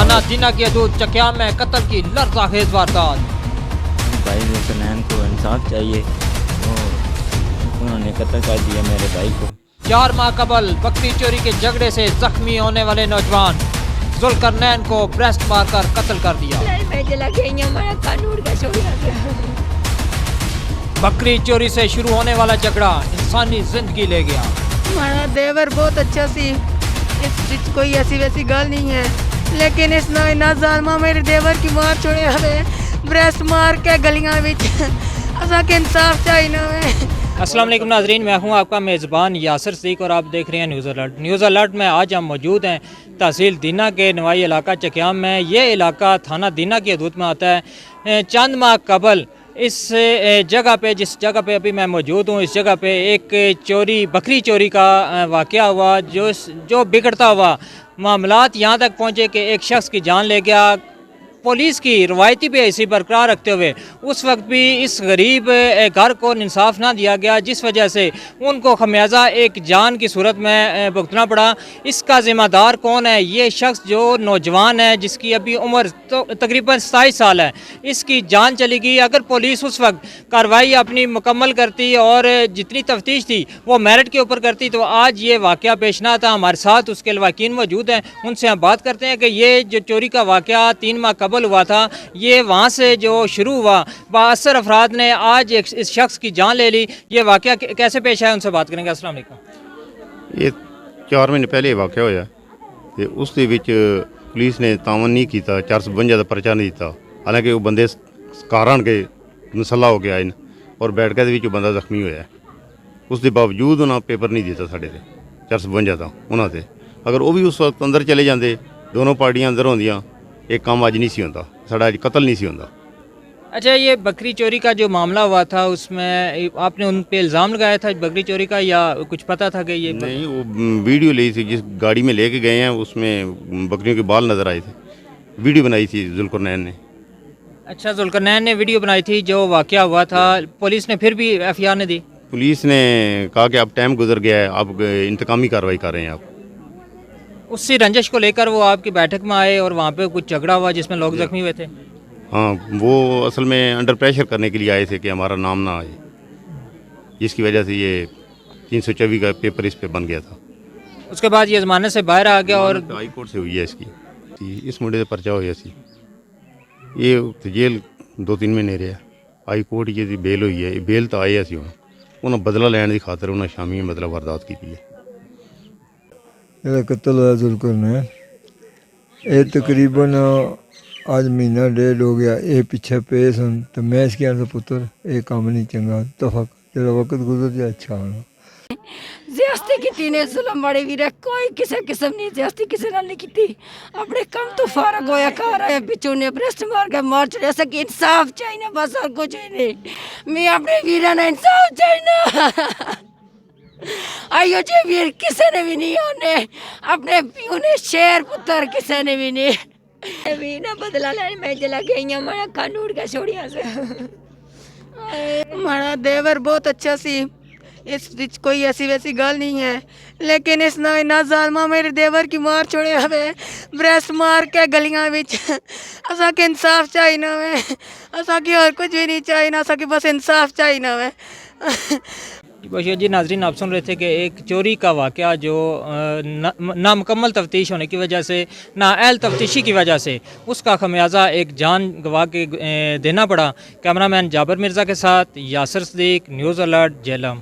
अनादीना की हदूद चकिया में कत्ल की लर्ज़ाखेज़ वारदात। भाई जुल्करनैन को इंसाफ चाहिए, उन्होंने कत्ल कर दिया मेरे भाई को। 4 माह कबल बकरी चोरी के झगड़े से जख्मी होने वाले नौजवान, जुल्करनैन को ब्रेस्ट मारकर कत्ल कर दिया। बकरी चोरी से शुरू होने वाला झगड़ा इंसानी जिंदगी ले गया। हमारा देवर बहुत अच्छा सी, इस कोई ऐसी वैसी गल नहीं है, लेकिन इस ना जालमा मेरे देवर की मार छोड़े हमें ब्रेस्ट मार के गलियां विच असा के इंसाफ चाहिए ना है। अस्सलाम वालेकुम नाजरीन, मैं हूं आपका मेज़बान यासिर सिद्दीक और आप देख रहे हैं न्यूज़ अलर्ट। न्यूज़ अलर्ट में आज हम मौजूद हैं तहसील दीना के नवाई इलाका चकियाम में। ये इलाका थाना दीना की हदूद में आता है। चंद माह कबल इस जगह पे, जिस जगह पे अभी मैं मौजूद हूँ, इस जगह पे एक बकरी चोरी का वाक़या हुआ, जो बिगड़ता हुआ मामलात यहाँ तक पहुँचे कि एक शख्स की जान ले गया। पुलिस की रवायती बेहसी बरकरार रखते हुए उस वक्त भी इस गरीब घर को इंसाफ ना दिया गया, जिस वजह से उनको खमियाजा एक जान की सूरत में भुगतना पड़ा। इसका ज़िम्मेदार कौन है? ये शख्स जो नौजवान है, जिसकी अभी उम्र तो तकरीबन 27 साल है, इसकी जान चली गई। अगर पुलिस उस वक्त कार्रवाई अपनी मुकम्मल करती और जितनी तफ्तीश थी वो मेरिट के ऊपर करती तो आज ये वाक़या पेश ना था। हमारे साथ उसके लवाकिन मौजूद हैं, उनसे हम बात करते हैं कि ये जो चोरी का वाक़या 3 माह कबल हुआ था, ये वहाँ से जो शुरू हुआ, बाअसर अफराद ने आज इस शख्स की जान ले ली। ये वाक़या कैसे पेश आया, उनसे बात करेंगे। अस्सलाम वालेकुम। ये 4 महीने पहले वाक़या होया ते उस दे विच पुलिस ने तावन नहीं किया, 452 का परचा नहीं दिता। हालांकि वो बंदे कारण के नसला हो गया इन और बैठक दे विच बंदा जख्मी होया। उस दे बावजूद उन्होंने पेपर नहीं दिता साढ़े 452 का उन्होंने। अगर वो भी उस वक्त अंदर चले जाते, दोनों पार्टियां अंदर होंदियां, एक काम अज नहीं सी होंदा, साड़ा अज कत्ल नहीं सी होंदा। अच्छा, ये बकरी चोरी का जो मामला हुआ था, उसमें आपने उन पे इल्ज़ाम लगाया था बकरी चोरी का, या कुछ पता था कि ये नहीं? वो वीडियो ली थी, जिस गाड़ी में लेके गए हैं उसमें बकरियों के बाल नज़र आए थे, वीडियो बनाई थी जुल्करनैन ने। अच्छा, जुल्करनैन ने वीडियो बनाई थी जो वाक़या हुआ था। पुलिस ने फिर भी FIR ने दी? पुलिस ने कहा कि अब टाइम गुजर गया है, अब इंतकामी कार्रवाई कर रहे हैं आप। उसी रंजिश को लेकर वो आपकी बैठक में आए और वहाँ पे कुछ झगड़ा हुआ जिसमें लोग जख्मी हुए थे? हाँ, वो असल में अंडर प्रेशर करने के लिए आए थे कि हमारा नाम ना आए, जिसकी वजह से ये 324 का पेपर इस पे बन गया था। उसके बाद ये ज़माने से बाहर आ गया और हाई कोर्ट से हुई है इसकी। इस मुंडे से परचा होया सी, ये जेल 2-3 महीने रहा। हाई कोर्ट ये बेल हुई है, बेल तो आए सी हुण उन्हें बदला लैण की खातर उन्हें शामी मतलब वारदात की है। कत्ल होया जुल्करनैन, ये तकरीबन आज महीना 1.5 हो गया। ये पिछे पे सन तो मैं इसके आने पुत्र ये काम नहीं चंगा, दफा जो वक्त गुजर जाए अच्छा होना। ज्यादती की ने जुल्म बड़े वीर, कोई किसी किस्म नहीं ज्यादती किसी नाल नहीं की। अपने कम तो फारग होया घर आया, पिछू ने ब्रेस्ट मार के मार चढ़िया। सके इंसाफ चाहिए बस, और कुछ नहीं। मैं अपने वीर ने इंसाफ चाहिए। आइयो जी वीर किसी ने भी नहीं होने, अपने प्यू ने शेर पुत्र किसी ने भी नहीं। भी ना बदला ले मैं जला गई हमारा कानून का छोड़िया से। हमारा देवर बहुत अच्छा सी, इस कोई ऐसी वैसी गल नहीं है, लेकिन इस ना जालमा मेरे देवर की मार छोड़े हमें ब्रेस्ट मार के गलियां विच असा के इंसाफ चाहिए ना है। असा की और कुछ भी नहीं चाहिए ना, असा की बस इंसाफ चाहिए ना है। बशीर जी, नाजरीन आप सुन रहे थे कि एक चोरी का वाक़या जो नामुकम्मल तफ्तीश होने की वजह से, नाअहल तफ्तीशी की वजह से उसका खमियाजा एक जान गवा के देना पड़ा। कैमरामैन जाबिर मिर्ज़ा के साथ यासिर सिद्दीक, न्यूज़ अलर्ट, जेलम।